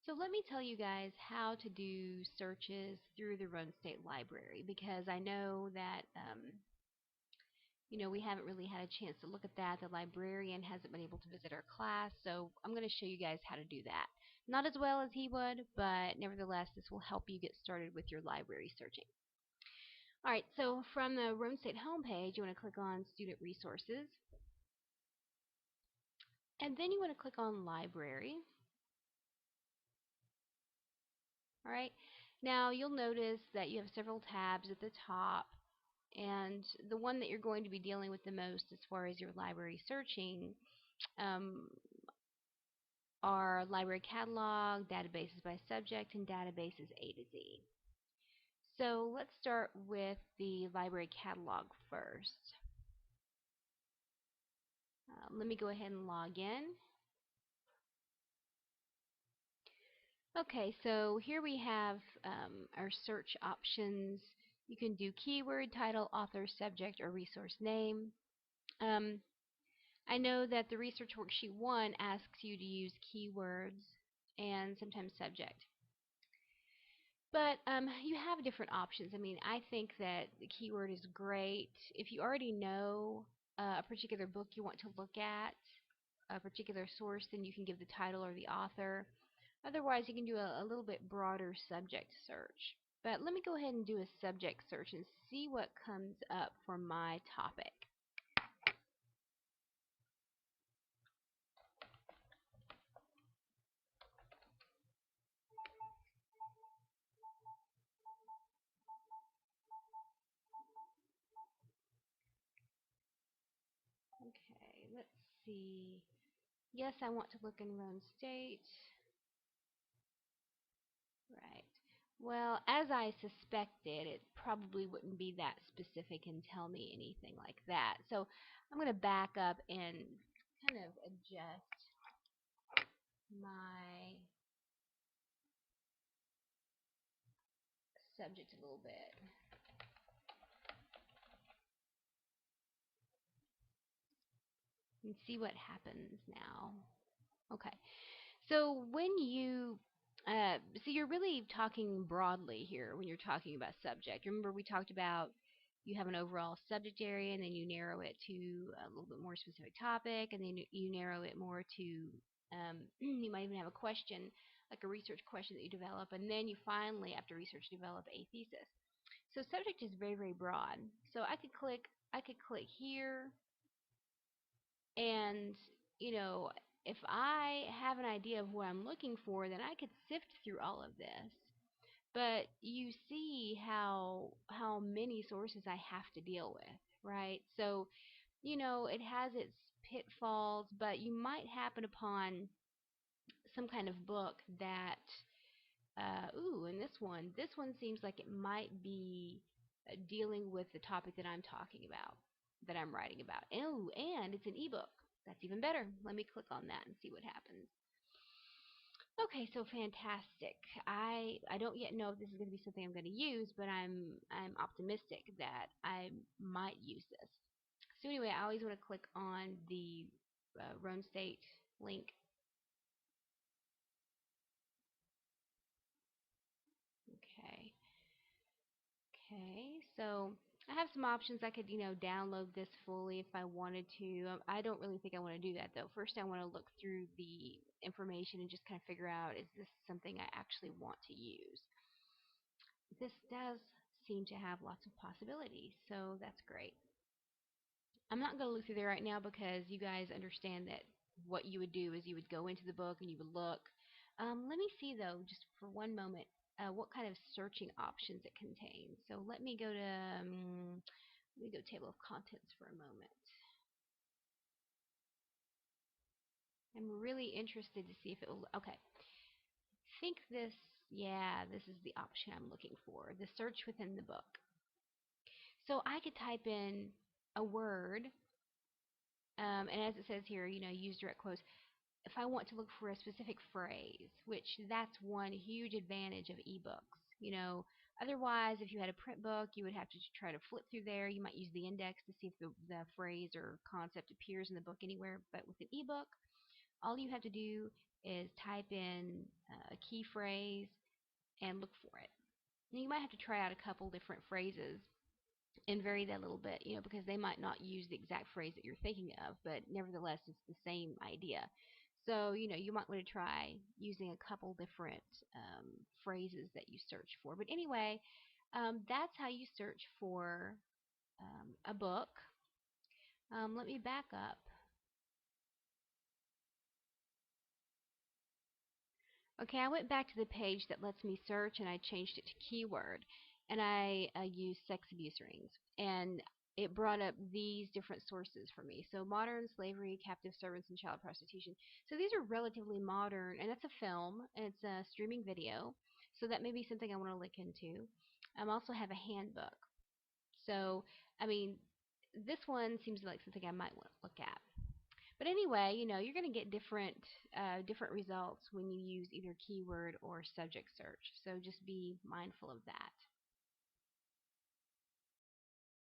So let me tell you guys how to do searches through the Rhone State Library because I know that we haven't really had a chance to look at that. The librarian hasn't been able to visit our class, so I'm going to show you guys how to do that. Not as well as he would, but nevertheless, this will help you get started with your library searching. All right, so from the Rhone State homepage, you want to click on Student Resources, and then you want to click on Library. All right. Now you'll notice that you have several tabs at the top, and the one that you're going to be dealing with the most as far as your library searching um, are library catalog, databases by subject, and databases A to Z. So let's start with the library catalog first. Let me go ahead and log in. Okay, so here we have our search options. You can do keyword, title, author, subject, or resource name. Um, I know that the research worksheet 1 asks you to use keywords and sometimes subject. But you have different options. I mean, I think that the keyword is great. If you already know a particular book you want to look at, a particular source, then you can give the title or the author. Otherwise, you can do a little bit broader subject search. But let me go ahead and do a subject search and see what comes up for my topic. Okay, let's see. Yes, I want to look in Rhone State. Right. Well, as I suspected, it probably wouldn't be that specific and tell me anything like that. So I'm going to back up and kind of adjust my subject a little bit and see what happens now. Okay. So you're really talking broadly here when you're talking about subject. Remember we talked about you have an overall subject area and then you narrow it to a little bit more specific topic and then you narrow it more to you might even have a question, like a research question that you develop, and then you finally, after research, develop a thesis. So subject is very, very broad. So I could click here and, you know, if I have an idea of what I'm looking for, then I could sift through all of this. But you see how many sources I have to deal with, right? So, it has its pitfalls, but you might happen upon some kind of book that and this one seems like it might be dealing with the topic that I'm talking about, that I'm writing about. Oh, and it's an ebook. That's even better. Let me click on that and see what happens. Okay, so fantastic. I don't yet know if this is going to be something I'm going to use, but I'm optimistic that I might use this. So anyway, I always want to click on the Rhone State link. Okay. Okay, so I have some options. I could, download this fully if I wanted to. I don't really think I want to do that though. First, I want to look through the information and just kind of figure out, is this something I actually want to use? This does seem to have lots of possibilities, so that's great. I'm not going to look through there right now because you guys understand that what you would do is you would go into the book and you would look. Let me see though, just for one moment, what kind of searching options it contains. So let me go table of contents for a moment. I'm really interested to see if it will. Okay, I think this is the option I'm looking for. The search within the book. So I could type in a word, and as it says here, use direct quotes. If I want to look for a specific phrase, which that's one huge advantage of ebooks. Otherwise, if you had a print book, you would have to try to flip through there. You might use the index to see if the phrase or concept appears in the book anywhere. But with an ebook, all you have to do is type in a key phrase and look for it. Now, you might have to try out a couple different phrases and vary that a little bit, because they might not use the exact phrase that you're thinking of, but nevertheless, it's the same idea. So, you might want to try using a couple different phrases that you search for. But anyway, that's how you search for a book. Let me back up. Okay, I went back to the page that lets me search, and I changed it to keyword, and I used sex abuse rings, and it brought up these different sources for me. So modern slavery, captive servants, and child prostitution. So these are relatively modern, and it's a film, and it's a streaming video, so that may be something I want to look into. I also have a handbook. So, I mean, this one seems like something I might want to look at. But anyway, you're going to get different results when you use either keyword or subject search. So just be mindful of that.